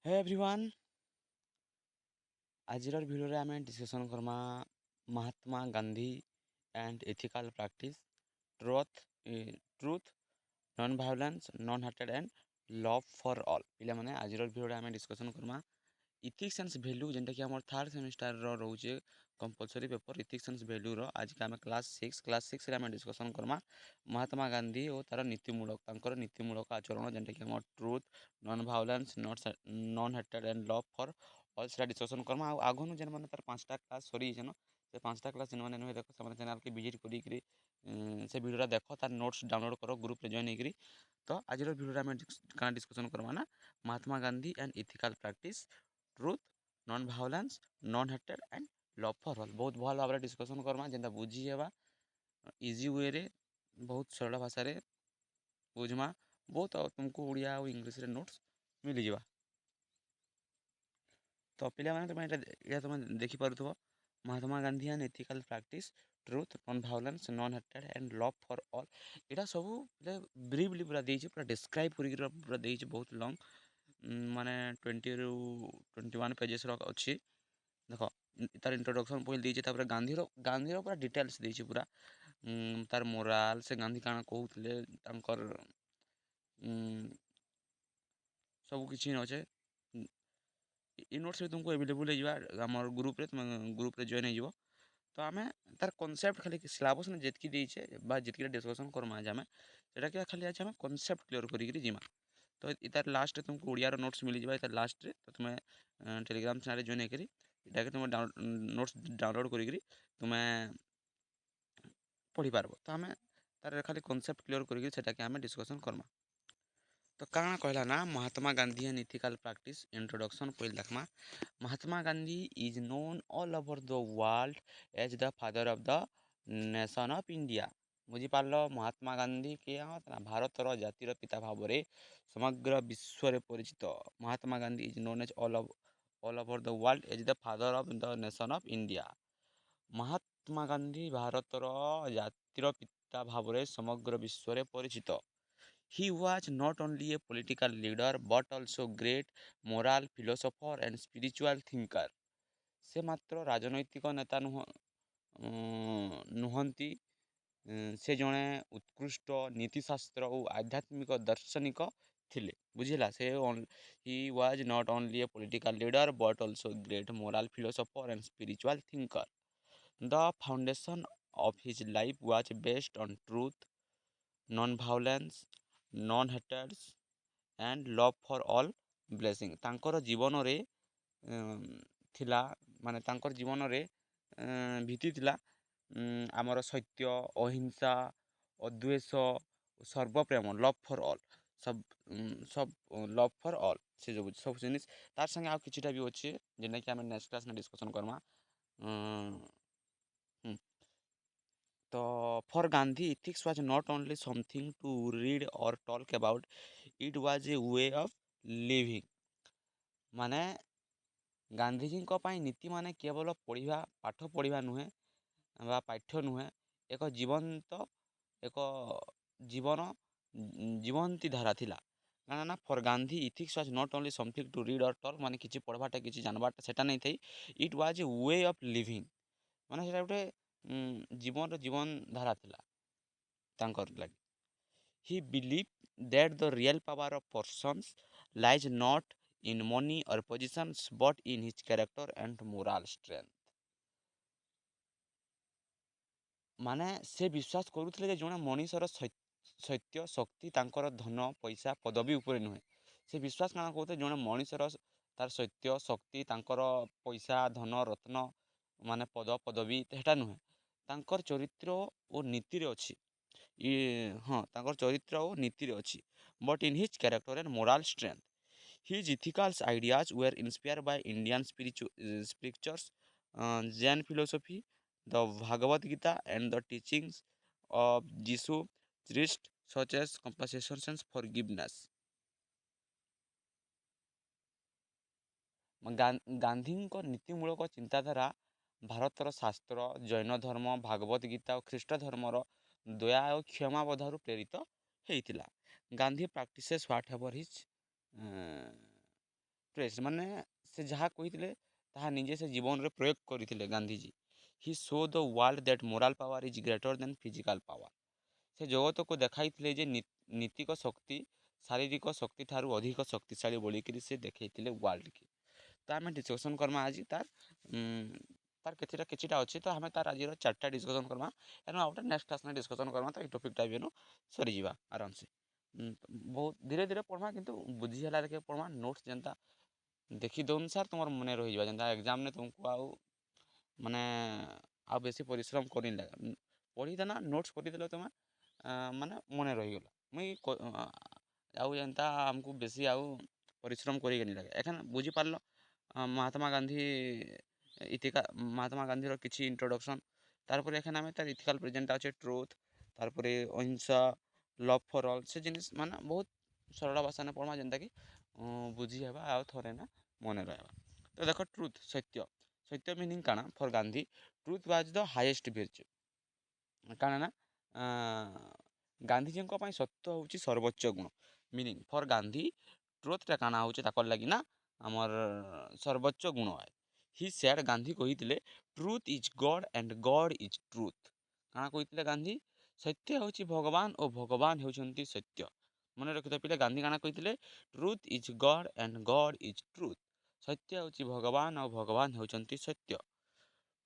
हे everyone. आजिर video आम discussion करमा Mahatma Gandhi and ethical practice truth non violence non hated and love for all पिला माने आजिर भिडियो आम डिस्कसन करमा इथिक्स एंड वैल्यू जेनटा कि हमर थर्ड सेमिस्टर रोचे compulsory paper ethics and value रो आज के आम क्लास 6 रे आम डिस्कसन करमा महात्मा गांधी और तार नीतिमूलक आचरण जेनटा कि हमर truth non violence non hated and love for all से डिस्कसन करमा आगनु जेन मैंने तार 5टा क्लास सरी न से 5टा क्लास जेन मैंने नुहे देख से चैनल के विजिट करी से वीडियो देख तार नोट्स डाउनलोड करो ग्रुप रे जॉइन होगी। तो आज वीडियो में क्या डिस्कसन करमा ना Mahatma Gandhi and ethical practice truth non violence non hated and love for all बहुत भल भाव डिस्कसन करमा जेनता बुझीवा इजी वे रे बहुत सरल भाषा रे बुझमा बहुत तुमको उड़िया और इंग्लिश रे नोट्स मिल जावा। तो पे तुम देखिपु Mahatma Gandhi and ethical practice truth non violence non hated and love for all यहाँ सब ब्रीफली पूरा देइछे पूरा डिस्क्राइब पूरा देइछे बहुत लॉन्ग माने 20 ରୁ 21 पेजेस अच्छी देख तार इंट्रोडक्शन पहले देइछे तापर गांधीर पूरा डिटेल्स देइछे पूरा तार मोराल से गांधी काଣା कहूले तांकर सब किछि अच्छे इ नोट्स भी तुमको एवेलेबल हो ग्रुप रे तुम ग्रुप रे जॉइन हो। तो आम तार कनसेप्ट खाली सिलेबस में जितकी देचे जितकी डिस्कसन करमा आज आम से खाली आज आम कनसेप्ट क्लीयर करी जिमा। तो इतार लास्ट तुमको उड़ियार नोट्स मिल जाए इतार लास्ट रे तो तुम्हें टेलीग्राम चैनल जॉइन करी इटा तुम नोट्स डाउनलोड करी तुम्हें पढ़ी पारबो। तो आम तार खाली कनसेप्ट क्लीयर करी आम डिस्कसन करमा। तो काଣା कहला ना Mahatma Gandhi and ethical practice introduction पहले देखमा। Mahatma Gandhi is known all over the world as the father of the nation of India. बुझीपार महात्मा गांधी के भारतर जातिर पिता भाव में समग्र विश्व में परिचित। Mahatma Gandhi is known as all over the world as the father of the nation of India. Mahatma Gandhi भारतर जातिर पिता भाव में समग्र विश्व में परिचित। He was not only a political leader but also great moral philosopher and spiritual thinker. से मात्र राजनैतिक नेता नुहंती से जड़े उत्कृष्ट नीतिशास्त्र और आध्यात्मिक दार्शनिक थिले बुझिला से he was not only a political leader but also great moral philosopher and spiritual thinker. The foundation of his life was based on truth non violence non hatreds and love for all blessing तांकर जीवन रे थिला माने तांकर जीवन रे भीति थिला आमर सत्य अहिंसा अद्वेष सर्वप्रेम लव फॉर ऑल सब सब लव फॉर ऑल से जो सब जिनिस तार संगे आउ किछिटा भी अच्छे जेना कि आम नेक्स्ट क्लास में डिस्कसन करमा। तो for Gandhi, ethics was not only something to read or talk about, it was a way of living. माने गांधीजी नीति माने केवल पढ़ा पाठ पढ़ा नुहे बा पाठ्य नुहे एक जीवंत एक जीवन जीवंती धारा थिला ना for Gandhi ethics was not only something to read और टॉक माने किसी पढ़वाटा किसी जानवाटा सेटा नहीं थी। It was a way of living माने सेटा गोटे जीवन जीवन धारा थिला तांकर लागी। He believed that the real power of persons lies not in money or positions but in his character and moral strength. माने से विश्वास करुले जे जड़े मनीषर सत्य शक्ति तांकर धन पैसा पदवी उपरे नुहे से विश्वास काना कहते जड़े मनीषर तार सत्य शक्ति तांकर पैसा धन रत्न माने पद पदवी हेटा नुहे तांकर चरित्र और नीति रे अछि हाँ तांकर चरित्र और नीति रे अछि but in his character and moral strength his ethicals ideas were inspired by Indian spirituals Jain philosophy the Bhagavad Gita and the teachings of Jesus Christ such as compassion and forgiveness. ଗାନ୍ଧୀଙ୍କ ନୀତିମୂଳକ ଚିନ୍ତାଧାରା ଭାରତର ଶାସ୍ତ୍ର ଜୈନ ଧର୍ମ ଭାଗବତ ଗୀତା ଓ ଖ୍ରୀଷ୍ଟ ଧର୍ମର ଦୟା ଓ କ୍ଷମାବଧାରୁ ପ୍ରେରିତ ହେଇଥିଲା। Gandhi practices what ever his express ମାନେ ସେ ଯାହା କହିଥିଲେ ତାହା ନିଜେ ସେ ଜୀବନରେ ପ୍ରୟୋଗ କରିଥିଲେ Gandhiji. He show the world that moral power is greater than physical power. ସେ ଜଗତକୁ ଦେଖାଇଥିଲେ ଯେ ନୀତିକ ଶକ୍ତି ଶାରୀରିକ ଶକ୍ତି ଠାରୁ ଅଧିକ ଶକ୍ତିଶାଳୀ ବୋଲିକିରି ସେ ଦେଖେଇଥିଲେ ୱାର୍ଲଡକେ। ତ ଆମେ ଡିସ୍କସନ୍ କର୍ମା ଆଜି ତାର କିଛିଟା ଅଛି, ତ ଆମେ ତାର ଆଜିର 4ଟା ଡିସ୍କସନ୍ କର୍ମା। ଏନୁ ଆଉ ଗୋଟେ ନେକ୍ସଟ କ୍ଲାସ୍ନେ ଡିସ୍କସନ୍ କର୍ମା, ତ ଏଇ ଟପିକ୍ଟା ବି ଏନୁ ସରିଯିବା ଆରାମସେ। ବହୁତ ଧୀରେ ଧୀରେ ପଢ଼୍ମା, କିନ୍ତୁ ବୁଝି ହେଲା ଲେଖେ ପଢ଼୍ମା। ନୋଟ୍ସ ଯେନ୍ତା ଦେଖି ଦଉନ୍ ସାର୍ ତୁମର ମନେ ରହିଯିବା, ଯେନ୍ତା ଏକ୍ଜାମ୍ନେ ତୁମକୁ ଆଉ ମାନେ ଆଉ ବେଶୀ ପରିଶ୍ରମ କରିନି ଲାଗା। ପଢ଼ିଦେନା ନୋଟ୍ସ କରିଦେଲେ ତୁମେ ମାନେ ମନେ ରହିଗଲା। ଆଉ ଏନ୍ତା ଆମକୁ ବେଶୀ ଆଉ ପରିଶ୍ରମ କରିକିନି ଲାଗେ। ଏଖାନେ ବୁଝିପାରିଲ ମହାତ୍ମା ଗାନ୍ଧୀ ମହାତ୍ମା ଗାନ୍ଧୀର କିଛି ଇଣ୍ଟ୍ରୋଡକ୍ସନ୍। ତାରପରେ ଏଖାନେ ଆମେ ତାର ଇଥିକାଲ୍ ପ୍ରେଜେଣ୍ଟଟା ଅଛେ ଟ୍ରୁଥ୍, ତାରପରେ ଅହିଂସା, ଲଭ୍ ଫର୍ ଅଲ୍। ସେ ଜିନିଷ୍ ମାନେ ବହୁତ ସରଳ ଭାଷାନେ ପଢ଼୍ମା, ଯେନ୍ଟାକି ବୁଝି ହେବା ଆଉ ଥରେ ନା ମନେ ରହେବା। ତ ଦେଖ ଟ୍ରୁଥ୍ ସତ୍ୟ। ସତ୍ୟ ମିନିଂ କାଣା for Gandhi? Truth was the highest virtue. କାଣା ନା ଗାନ୍ଧିଜୀଙ୍କ ପାଇଁ ସତ୍ୟ ହେଉଛି ସର୍ବୋଚ୍ଚ ଗୁଣ। ମିନିଂ ଫର୍ ଗାନ୍ଧୀ ଟ୍ରୁଥ୍ଟା କାଣା ହେଉଛି ତାକର୍ ଲାଗି ନା ଆମର୍ ସର୍ବୋଚ୍ଚ ଗୁଣ ଆଏ। ହି ସେଡ୍, ଗାନ୍ଧୀ କହିଥିଲେ truth is God and God is truth. କାଣା କହିଥିଲେ ଗାନ୍ଧୀ? ସତ୍ୟ ହେଉଛି ଭଗବାନ ଓ ଭଗବାନ ହେଉଛନ୍ତି ସତ୍ୟ। ମନେ ରଖିଥ ପିଲେ, ଗାନ୍ଧୀ କାଣା କହିଥିଲେ? Truth is God and God is truth. ସତ୍ୟ ହେଉଛି ଭଗବାନ ଆଉ ଭଗବାନ ହେଉଛନ୍ତି ସତ୍ୟ।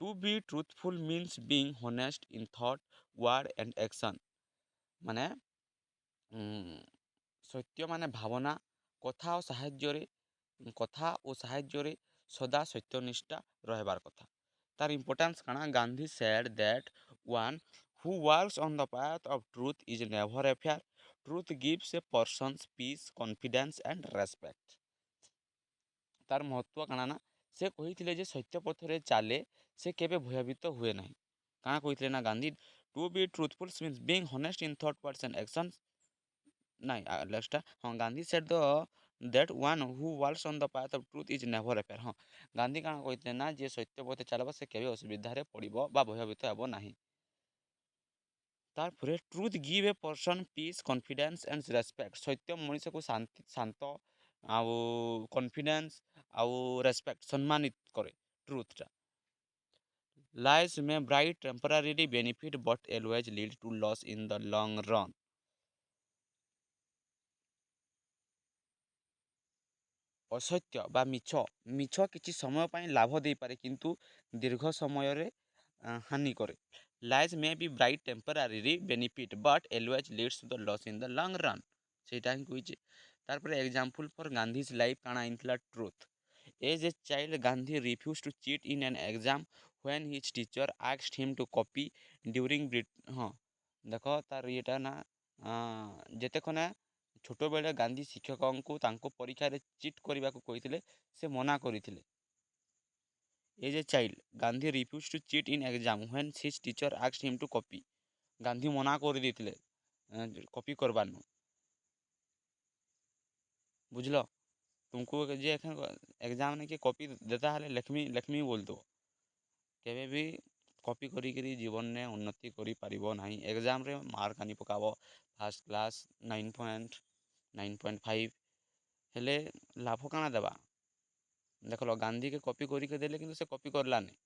To be truthful means being honest in thought, word and action. ମାନେ ସତ୍ୟ ମାନେ ଭାବନା, କଥା ଓ ସାହାଯ୍ୟରେ ସଦା ସତ୍ୟନିଷ୍ଠା ରହିବାର କଥା। ତାର ଇମ୍ପୋର୍ଟାନ୍ସ କାଣା? Gandhi said that one who works on the path of truth is never a failure. Truth gives a person's peace, confidence and respect. ତାର ମହତ୍ଵ କାଣା ନା, ସେ କହିଥିଲେ ଯେ ସତ୍ୟ ପଥରେ ଚାଲେ ସେ କେବେ ଭୟଭୀତ ହୁଏ ନାହିଁ। କାଣା କହିଥିଲେ ନା Gandhi? To be truthful means being honest in thought, words and actions. ନାଇଁ ଲାଷ୍ଟଟା ହଁ, Gandhi said that one who works on the path of truth is never a fear. ହଁ, ଗାନ୍ଧୀ କାଣା କହିଥିଲେ ନା, ଯିଏ ସତ୍ୟ ପଥେ ଚାଲିବ ସେ କେବେ ଅସୁବିଧାରେ ପଡ଼ିବ ବା ଭୟଭୀତ ହେବ ନାହିଁ। ତାପରେ truth give a person peace, confidence and respect. ସତ୍ୟ ମଣିଷକୁ ଶାନ୍ତ ଆଉ କନଫିଡେନ୍ସ ଆଉ ରେସ୍ପେକ୍ଟ ସମ୍ମାନିତ କରେ। ଟ୍ରୁଥ୍ଟା lies may bring temporarily benefit but always lead to loss in the long run. ଅସତ୍ୟ ବା ମିଛ କିଛି ସମୟ ପାଇଁ ଲାଭ ଦେଇପାରେ, କିନ୍ତୁ ଦୀର୍ଘ ସମୟରେ ହାନି କରେ। Lies may be bright temporarily benefit but always leads to the loss in the long run. ସେଇଟା ହିଁ କହିଛେ। ତାରପରେ ଏକ୍ଜାମ୍ପଲ୍ ଫର୍ ଗାନ୍ଧିଜ୍ ଲାଇଫ୍ କାଣା ହେଇଥିଲା? Truth. As a child Gandhi refuse to cheat in an exam when his teacher asked him to copy during ହଁ ଦେଖ ତାର ଇଏଟା ନା ଯେତେଖନେ ଛୋଟବେଳେ ଗାନ୍ଧୀ ଶିକ୍ଷକଙ୍କୁ ତାଙ୍କ ପରୀକ୍ଷାରେ ଚିଟ୍ କରିବାକୁ କହିଥିଲେ, ସେ ମନା କରିଥିଲେ। As a child Gandhi refuse to cheat in exam when his teacher asked him to copy. Gandhi ମନା କରିଦେଇଥିଲେ କପି କରବାର୍ନୁ। ବୁଝଲ? ତୁମକୁ ଯେ ଏଖାନ ଏକ୍ଜାମ୍ନେ କିଏ କପି ଦେତା ହେଲେ ଲେଖ୍ମି ବୋଲୁଥିବ, କେବେ ବି କପି କରିକିରି ଜୀବନରେ ଉନ୍ନତି କରିପାରିବ ନାହିଁ। ଏକ୍ଜାମ୍ରେ ମାର୍କ ଆନି ପକାବ ଫାର୍ଷ୍ଟ କ୍ଲାସ୍ 9.5, ହେଲେ ଲାଭ କାଣା ଦେବା? ଦେଖଲ ଗାନ୍ଧୀକେ କପି କରିକି ଦେଲେ, କିନ୍ତୁ ସେ କପି କରଲାନି।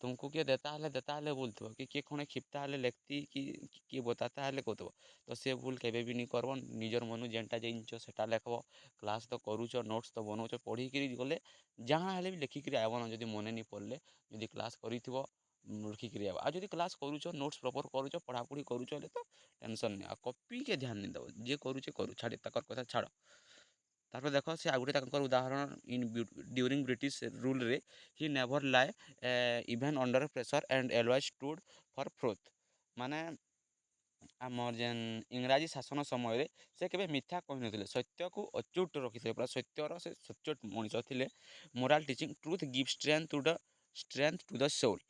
ତୁମକୁ କିଏ ଦେତା ହେଲେ ବୋଲୁଥିବ, କି କିଏ ଖଣେ କ୍ଷିପ୍ତା ହେଲେ ଲେଖ୍ତି, କି କିଏ ବତାତା ହେଲେ କହୁଥିବ। ତ ସେ ଭୁଲ କେବେ ବି ନି କରବ। ନିଜର ମନୁ ଯେନ୍ଟା ଜାନିଛ ସେଟା ଲେଖ୍ବ। କ୍ଲାସ୍ ତ କରୁଛ, ନୋଟ୍ସ ତ ବନଉଛ, ପଢ଼ିକିରି ଗଲେ ଯାହା ହେଲେ ବି ଲେଖିକିରି ଆଇବନ। ଯଦି ମନେ ନି ପଡ଼ଲେ, ଯଦି କ୍ଲାସ୍ କରିଥିବ ଲେଖିକିରି ଆଇବ। ଆଉ ଯଦି କ୍ଲାସ୍ କରୁଛ, ନୋଟ୍ସ ପ୍ରପର୍ କରୁଛ, ପଢ଼ାପଢ଼ି କରୁଛ, ହେଲେ ତ ଟେନସନ୍ ନାହିଁ। ଆଉ କପିକେ ଧ୍ୟାନ ନି ଦେବ। ଯିଏ କରୁଛେ କରୁ, ଛାଡ଼ି ତାଙ୍କର କଥା ଛାଡ଼। ତାପରେ ଦେଖ ସେ ଆଉ ଗୋଟେ ତାଙ୍କର ଉଦାହରଣ, ଡ୍ୟୁରିଂ ବ୍ରିଟିଶ ରୁଲ୍ରେ he never lie even under pressure and always stood for truth. ମାନେ ଆମର ଯେନ୍ ଇଂରାଜୀ ଶାସନ ସମୟରେ ସେ କେବେ ମିଥ୍ୟା କହିନଥିଲେ, ସତ୍ୟକୁ ଅଚୁଟ ରଖିଥିଲେ। ପୁରା ସତ୍ୟର ସେ ସଚ୍ଚୋଟ ମଣିଷ ଥିଲେ। Moral teaching truth give strength to the soul.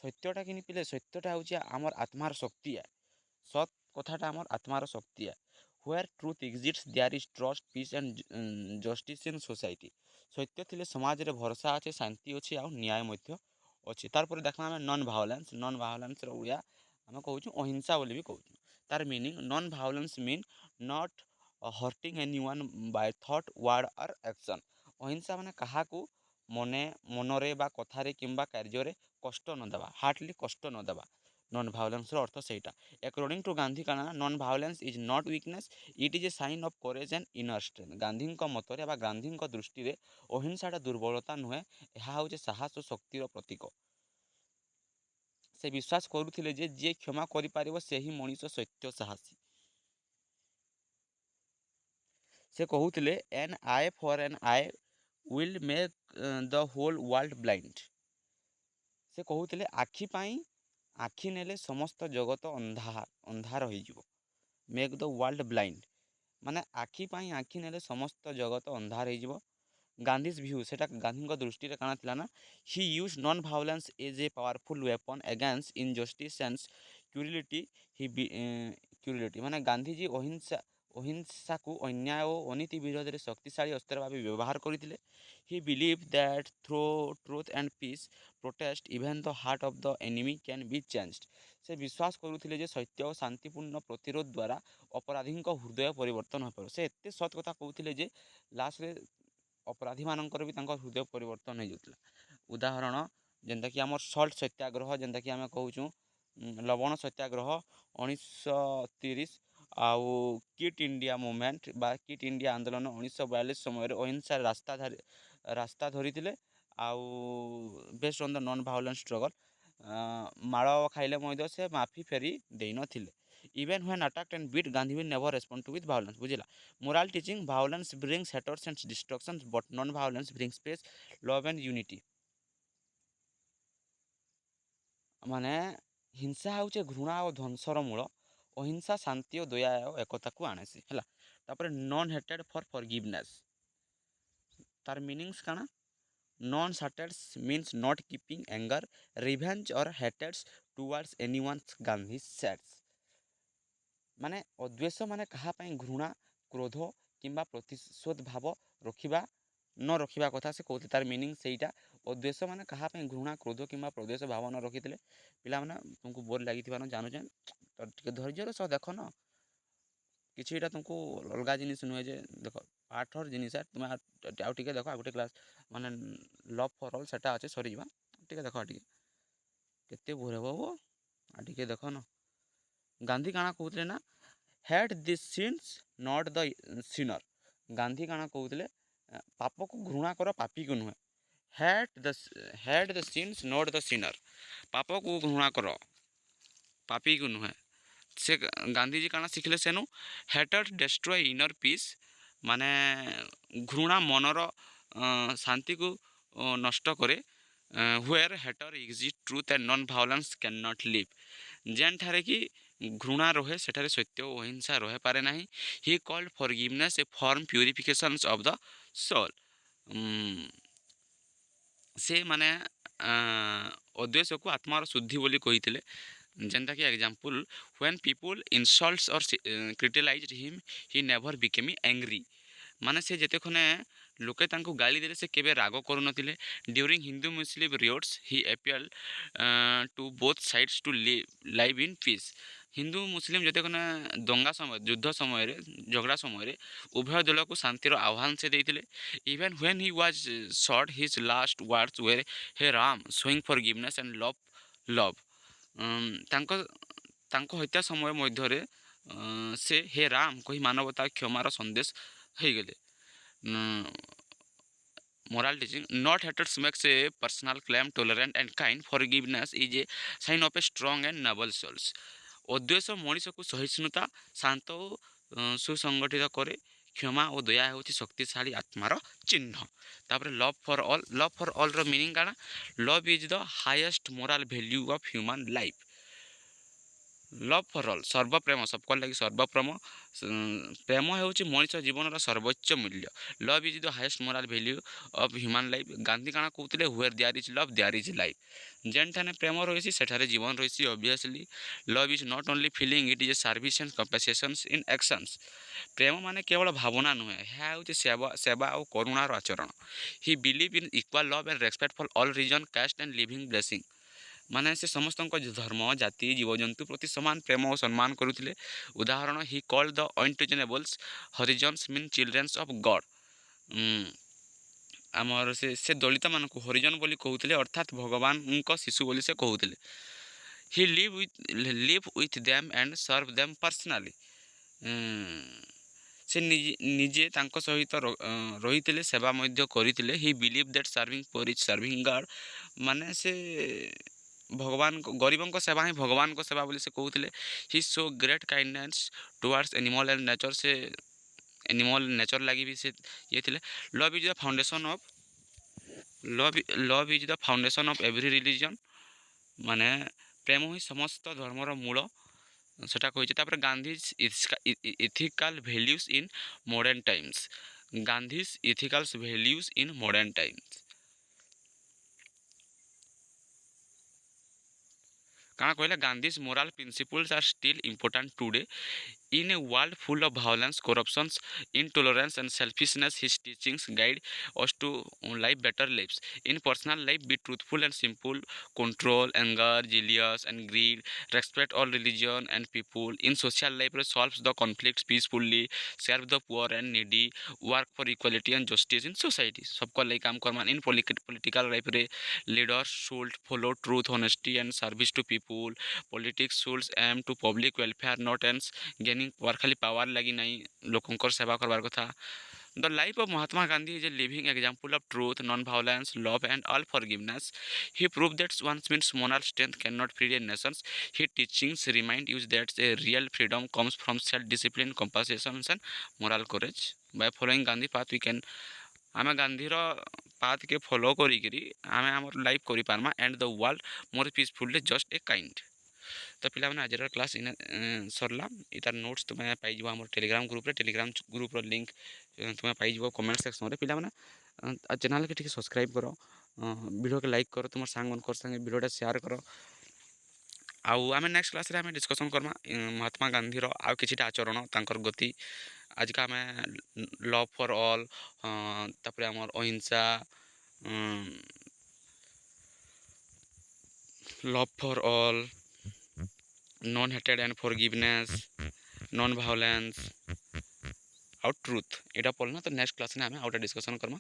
ସତ୍ୟଟା କିନି ପିଲେ, ସତ୍ୟଟା ହେଉଛି ଆମର ଆତ୍ମାର ଶକ୍ତି। ସତ୍ କଥାଟା ଆମର ଆତ୍ମାର ଶକ୍ତି। Where truth exists there is trust, peace and justice in society. ସତ୍ୟ ଥିଲେ ସମାଜରେ ଭରସା ଅଛି, ଶାନ୍ତି ଅଛି, ଆଉ ନ୍ୟାୟ ମଧ୍ୟ ଅଛି। ତାରପରେ ଦେଖିବା ଆମେ ନନ୍ ଭାଓଲେନ୍ସର ଓଡ଼ିଆ ଆମେ କହୁଛୁ ଅହିଂସା ବୋଲି ବି କହୁଛୁ। ତାର meaning non violence mean not hurting anyone by thought word or action. ଅହିଂସା ମାନେ କାହାକୁ ମନରେ ବା କଥାରେ କିମ୍ବା କାର୍ଯ୍ୟରେ କଷ୍ଟ ନ ଦେବା, ହାର୍ଟଲି କଷ୍ଟ ନ ଦେବା। ନନ୍ ଭାଉଲେନ୍ସର ଅର୍ଥ ସେଇଟା। ଆକର୍ଡ଼ିଂ ଟୁ ଗାନ୍ଧୀ କାଣା non violence is not weakness, it is a sign of courage and inner strength. ଗାନ୍ଧୀଙ୍କ ମତରେ ବା ଗାନ୍ଧୀଙ୍କ ଦୃଷ୍ଟିରେ ଅହିଂସାଟା ଦୁର୍ବଳତା ନୁହେଁ, ଏହା ହେଉଛି ସାହସ ଓ ଶକ୍ତିର ପ୍ରତୀକ। ସେ ବିଶ୍ୱାସ କରୁଥିଲେ ଯେ ଯିଏ କ୍ଷମା କରିପାରିବ ସେହି ମଣିଷ ସତ୍ୟ ସାହସୀ। ସେ କହୁଥିଲେ an eye for an eye will make the whole world blind. ସେ କହୁଥିଲେ ଆଖି ପାଇଁ ଆଖି ନେଲେ ସମସ୍ତ ଜଗତ ଅନ୍ଧାର ହୋଇଯିବ। ମେକ୍ ଦ ୱାର୍ଲଡ଼ ବ୍ଲାଇଣ୍ଡ ମାନେ ଆଖି ପାଇଁ ଆଖି ନେଲେ ସମସ୍ତ ଜଗତ ଅନ୍ଧାର ହୋଇଯିବ। ଗାନ୍ଧିଜ୍ ଭ୍ୟୁ ସେଇଟା ଗାନ୍ଧୀଙ୍କ ଦୃଷ୍ଟିରେ କାଣା ଥିଲା ନା, he use non violence as a powerful weapon against injustice and cruelty. Cruelty ମାନେ ଗାନ୍ଧିଜୀ ଅହିଂସାକୁ ଅନ୍ୟାୟ ଓ ଅନୀତି ବିରୋଧରେ ଶକ୍ତିଶାଳୀ ଅସ୍ତ୍ର ଭାବେ ବ୍ୟବହାର କରିଥିଲେ। He believe that through truth and peace protest even the heart of the enemy can be changed. ସେ ବିଶ୍ୱାସ କରୁଥିଲେ ଯେ ସତ୍ୟ ଓ ଶାନ୍ତିପୂର୍ଣ୍ଣ ପ୍ରତିରୋଧ ଦ୍ୱାରା ଅପରାଧୀଙ୍କ ହୃଦୟ ପରିବର୍ତ୍ତନ ହୋଇପାରିବ। ସେ ଏତେ ସତ୍ କଥା କହୁଥିଲେ ଯେ ଲାଷ୍ଟରେ ଅପରାଧୀମାନଙ୍କର ବି ତାଙ୍କ ହୃଦୟ ପରିବର୍ତ୍ତନ ହେଇଯାଉଥିଲା। ଉଦାହରଣ ଯେନ୍ତାକି ଆମର ସଲ୍ଟ ସତ୍ୟାଗ୍ରହ, ଯେନ୍ତାକି ଆମେ କହୁଛୁଁ ଲବଣ ସତ୍ୟାଗ୍ରହ 1930, ଆଉ କିଟ୍ ଇଣ୍ଡିଆ ମୁଭମେଣ୍ଟ ବା କିଟ୍ ଇଣ୍ଡିଆ ଆନ୍ଦୋଳନ 1942 ସମୟରେ ଅହିଂସାରେ ରାସ୍ତା ଧରିଥିଲେ। ଆଉ based on the non violence struggle ମାଡ଼ ଖାଇଲେ ମଧ୍ୟ ସେ ମାଫି ଫେରି ଦେଇନଥିଲେ। Even when attacked and beat Gandhi will never respond to with violence। ବୁଝିଲା, moral teaching violence brings hatred and destruction but non violence brings peace, love and unity। ମାନେ ହିଂସା ହେଉଛି ଘୃଣା ଓ ଧ୍ୱଂସର ମୂଳ, ଅହିଂସା ଶାନ୍ତି ଓ ଦୟା ଓ ଏକତାକୁ ଆଣେସି ହେଲା। ତାପରେ ନନ୍ ହେଟେଡ୍ ଫର୍ ଫରଗିଭନେସ୍, ତାର ମିନିଂସ୍ କାଣା? ନନ୍ ହାଟେଡ୍ means not keeping anger, revenge or hatreds towards anyone. Gandhi sets ମାନେ ଅଦ୍ୱେଷ ମାନେ କାହା ପାଇଁ ଘୃଣା, କ୍ରୋଧ କିମ୍ବା ପ୍ରତିଶୋଧ ଭାବ ନ ରଖିବା କଥା ସେ କହୁଥିଲେ। ତାର ମିନିଂ ସେଇଟା। ଅଦ୍ୱେଷ ମାନେ କାହା ପାଇଁ ଘୃଣା, କ୍ରୋଧ କିମ୍ବା ପ୍ରଦେଶ ଭାବ ନ ରଖିଥିଲେ। ପିଲାମାନେ ତୁମକୁ ବୋର୍ ଲାଗିଥିବାର ଜାଣୁଛେଁ, ତ ଟିକେ ଧୈର୍ଯ୍ୟର ସହ ଦେଖ ନ, କିଛି ଏଇଟା ତୁମକୁ ଅଲଗା ଜିନିଷ ନୁହେଁ ଯେ ଦେଖ ପାଠର ଜିନିଷ ତୁମେ ଆଉ ଟିକେ ଦେଖ। ଆଉ ଗୋଟେ କ୍ଲାସ୍ ମାନେ ଲଭ୍ ଫର୍ ଅଲ୍ ସେଟା ଅଛି, ସରିଯିବା, ଟିକେ ଦେଖ ଟିକେ କେତେ ବୋର୍ ହେବ ବୋ, ଆଉ ଟିକେ ଦେଖ ନ। ଗାନ୍ଧୀ କାଣା କହୁଥିଲେ ନା ହେଟ୍ ଦିସ୍ ସିନ୍ସ ନଟ୍ ଦ ସିନର୍। ଗାନ୍ଧୀ କାଣା କହୁଥିଲେ ପାପକୁ ଘୃଣା କର, ପାପୀକୁ ନୁହେଁ। ହେଟ୍ ଦ ସିନ୍ସ ନଟ୍ ଦ ସିନର୍, ପାପକୁ ଘୃଣା କର, ପାପୀକୁ ନୁହେଁ। ସେ ଗାନ୍ଧିଜୀ କାଣା ଶିଖିଲେ ସେନୁ ହେଟର୍ ଡେଷ୍ଟ୍ରୟ ଇନର୍ ପିସ୍ ମାନେ ଘୃଣା ମନର ଶାନ୍ତିକୁ ନଷ୍ଟ କରେ। Where hatred exist truth and non violence can not live. ଯେନ୍ଠାରେ କି ଘୃଣା ରହେ ସେଠାରେ ସତ୍ୟ ଓ ଅହିଂସା ରହିପାରେ ନାହିଁ। He called forgiveness a form purifications of the soul. ସେ ମାନେ ଅଦ୍ୱେଷକୁ ଆତ୍ମାର ଶୁଦ୍ଧି ବୋଲି କହିଥିଲେ। ଯେନ୍ତାକି example when people insults or criticized him he never became angry. ମାନେ ସେ ଯେତେକ୍ଷଣେ ଲୋକେ ତାଙ୍କୁ ଗାଳି ଦେଲେ ସେ କେବେ ରାଗ କରୁନଥିଲେ। During Hindu Muslim riots he appeal to both sides to live in peace. Hindu Muslim ଯେତେକ୍ଷଣେ ଦଙ୍ଗା ସମୟ, ଯୁଦ୍ଧ ସମୟରେ, ଝଗଡ଼ା ସମୟରେ ଉଭୟ ଦଳକୁ ଶାନ୍ତିର ଆହ୍ୱାନ ସେ ଦେଇଥିଲେ। Even when he was shot his last words were ହେ Ram showing forgiveness and love. ତାଙ୍କ ହତ୍ୟା ସମୟ ମଧ୍ୟରେ ସେ ହେ ରାମ କହି ମାନବତା କ୍ଷମାର ସନ୍ଦେଶ ହେଇଗଲେ। Moral teaching not hatred makes a personal claim, tolerant and kind. Forgiveness is a sign of a strong and noble souls। ଅଦ୍ୱେଷ ମଣିଷକୁ ସହିଷ୍ଣୁତା, ଶାନ୍ତ ଓ ସୁସଂଗଠିତ କରେ। କ୍ଷମା ଓ ଦୟା ହେଉଛି ଶକ୍ତିଶାଳୀ ଆତ୍ମାର ଚିହ୍ନ। ତାପରେ ଲଭ୍ ଫର୍ ଅଲ୍ର ମିନିଂ କାଣା? Love is the highest moral value of human life. Love for all ସର୍ବପ୍ରେମ, ସବକର୍ ଲାଗି ସର୍ବପ୍ରେମ। ପ୍ରେମ ହେଉଛି ମଣିଷ ଜୀବନର ସର୍ବୋଚ୍ଚ ମୂଲ୍ୟ। Love is the highest moral value of human life. Gandhi କାଣା କହୁଥିଲେ where there is love there is life. ଯେନ୍ଠାନେ ପ୍ରେମ ରହିଛି ସେଠାରେ ଜୀବନ ରହିଛି। Obviously love is not only feeling, it is a service and compassions in actions. ପ୍ରେମ ମାନେ କେବଳ ଭାବନା ନୁହେଁ, ଏହା ହେଉଛି ସେବା ଆଉ କରୁଣାର ଆଚରଣ। He believe in equal love and respect for all religion, caste and living blessing. ମାନେ ସେ ସମସ୍ତଙ୍କ ଧର୍ମ ଜାତି ଜୀବଜନ୍ତୁ ପ୍ରତି ସମାନ ପ୍ରେମ ଓ ସମ୍ମାନ କରୁଥିଲେ। ଉଦାହରଣ he called the untouchables Harijans mean childrens of God. ଆମର ସେ ଦଳିତମାନଙ୍କୁ ହରିଜନ ବୋଲି କହୁଥିଲେ, ଅର୍ଥାତ୍ ଭଗବାନଙ୍କ ଶିଶୁ ବୋଲି ସେ କହୁଥିଲେ। He live with them and serve them personally. ସେ ନିଜେ ତାଙ୍କ ସହିତ ରହିଥିଲେ, ସେବା ମଧ୍ୟ କରିଥିଲେ। He believe that serving poor is serving God. ମାନେ ସେ ଗରିବଙ୍କ ସେବା ହିଁ ଭଗବାନଙ୍କ ସେବା ବୋଲି ସେ କହୁଥିଲେ। He show great kindness towards animal and nature. ସେ ଏନିମଲ୍ ନେଚର୍ ଲାଗି ବି ସେ ଇଏ ଥିଲେ। Love is the foundation of love is the foundation of every religion. ମାନେ ପ୍ରେମ ହିଁ ସମସ୍ତ ଧର୍ମର ମୂଳ, ସେଟା କହିଛି। ତାପରେ Gandhi's ethical values in modern times. Gandhi's ethicals values in modern times କାଣା କହିଲେ, Gandhi's moral principles are still important today in a world full of violence, corruptions, intolerance and selfishness. His teachings guide us to live better lives. In personal life, be truthful and simple, control anger, jealous and greed, respect all religion and people. In social life, solve the conflicts peacefully, serve the poor and needy, work for equality and justice in society. सबको लिए काम करना। In political life, leaders should follow truth, honesty and service to people. Politics should aim to public welfare, not ends gaining power। खाली power लगी नहीं, लोकंकर सेवा करवार कथा। The life of Mahatma Gandhi is a living example of truth, non-violence, love, and all forgiveness. He proved that one's means moral strength cannot free a nation. His teachings remind you that a real freedom comes from self-discipline, compassion, and moral courage. By following Gandhi path, we can ଆମେ ଗାନ୍ଧୀର path କେ follow କରିକିରି ଆମେ ଆମର life କରିପାର୍ମା and the world more peacefully just a kind. ତ ପିଲାମାନେ ଆଜିର class ଇନେ ସରିଲା। ଇତାର ନୋଟ୍ସ ତୁମେ ପାଇଯିବ ଆମର ଟେଲିଗ୍ରାମ ଗ୍ରୁପ୍ରେ। ଟେଲିଗ୍ରାମ ଗ୍ରୁପ୍ର ଲିଙ୍କ୍ ତୁମେ ପାଇଯିବ କମେଣ୍ଟ ସେକ୍ସନ୍ରେ। ପିଲାମାନେ ଚ୍ୟାନେଲ୍କେ ଟିକେ ସବସ୍କ୍ରାଇବ୍ କର, ଭିଡ଼ିଓକେ ଲାଇକ୍ କର, ତୁମର ସାଙ୍ଗମାନଙ୍କର ସାଙ୍ଗେ ଭିଡ଼ିଓଟା ସେୟାର କର। ଆଉ ଆମେ ନେକ୍ସଟ କ୍ଲାସ୍ରେ ଆମେ ଡିସ୍କସନ୍ କର୍ମା ମହାତ୍ମା ଗାନ୍ଧୀର ଆଉ କିଛିଟା ଆଚରଣ, ତାଙ୍କର ଗତି। ଆଜିକା ଆମେ ଲଭ୍ ଫର୍ ଅଲ୍, ତାପରେ ଆମର ଅହିଂସା, ଲଭ୍ ଫର୍ ଅଲ୍, ନନ୍ ହେଟେଡ୍ ଆଣ୍ଡ ଫରଗିଭନେସ୍, ନନ୍ ଭାଓଲେନ୍ସ ଆଉ ଟ୍ରୁଥ୍, ଏଇଟା ପଢ଼ିଲା। ତ ନେକ୍ସଟ କ୍ଲାସ୍ରେ ଆମେ ଆଉ ଗୋଟେ ଡିସ୍କସନ୍ କର୍ମା।